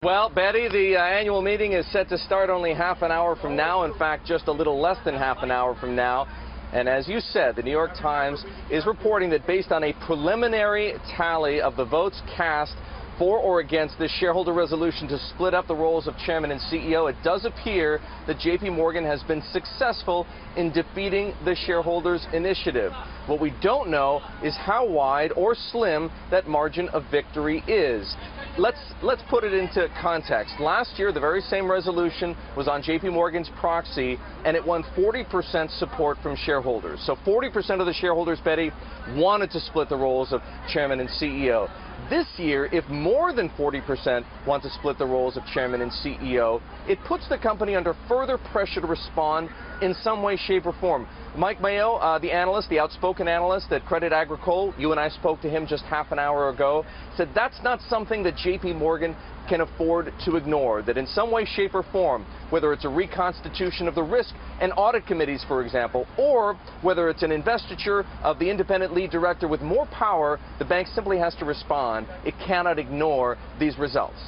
Well, Betty, the annual meeting is set to start only half an hour from now. In fact, just a little less than half an hour from now. And as you said, the New York Times is reporting that based on a preliminary tally of the votes cast for or against this shareholder resolution to split up the roles of chairman and CEO, it does appear that JPMorgan has been successful in defeating the shareholders' initiative. What we don't know is how wide or slim that margin of victory is. Let's put it into context. Last year, the very same resolution was on JPMorgan's proxy, and it won 40% support from shareholders. So 40% of the shareholders, Betty, wanted to split the roles of chairman and CEO. This year, if more than 40% want to split the roles of chairman and CEO, it puts the company under further pressure to respond in some way, shape, or form. Mike Mayo, the analyst, the outspoken analyst at Credit Agricole, you and I spoke to him just half an hour ago, said that's not something that JPMorgan can afford to ignore, that in some way, shape, or form, whether it's a reconstitution of the risk and audit committees, for example, or whether it's an investiture of the independent lead director with more power, the bank simply has to respond. It cannot ignore these results.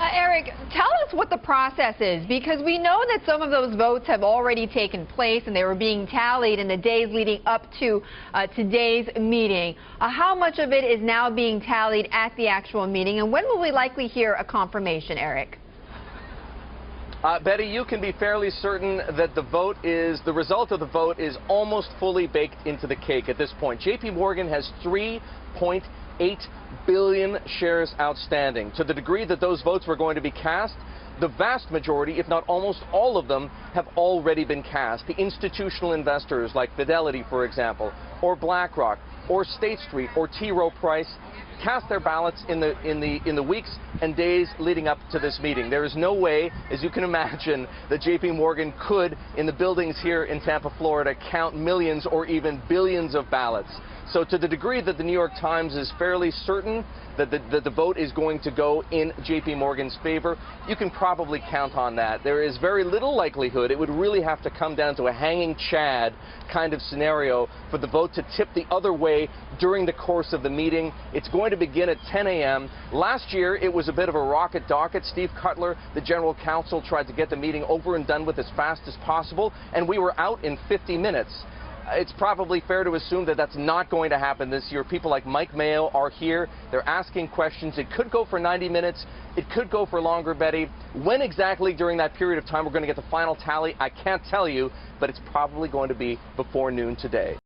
Erik, tell us what the process is, because we know that some of those votes have already taken place and they were being tallied in the days leading up to today's meeting. How much of it is now being tallied at the actual meeting, and when will we likely hear a confirmation, Erik? Betty, you can be fairly certain that the result of the vote is almost fully baked into the cake at this point. JPMorgan has 3.8 billion shares outstanding. To the degree that those votes were going to be cast, the vast majority, if not almost all of them, have already been cast. The institutional investors like Fidelity, for example, or BlackRock, or State Street, or T. Rowe Price cast their ballots in the weeks and days leading up to this meeting. There is no way, as you can imagine, that JPMorgan could, in the buildings here in Tampa, Florida, count millions or even billions of ballots. So to the degree that the New York Times is fairly certain that the vote is going to go in JPMorgan's favor, you can probably count on that. There is very little likelihood. It would really have to come down to a hanging chad kind of scenario for the vote to tip the other way during the course of the meeting. It's going to begin at 10 a.m. Last year, it was a bit of a rocket docket. Steve Cutler, the general counsel, tried to get the meeting over and done with as fast as possible, and we were out in 50 minutes. It's probably fair to assume that that's not going to happen this year. People like Mike Mayo are here. They're asking questions. It could go for 90 minutes. It could go for longer, Betty. When exactly during that period of time we're going to get the final tally, I can't tell you, but it's probably going to be before noon today.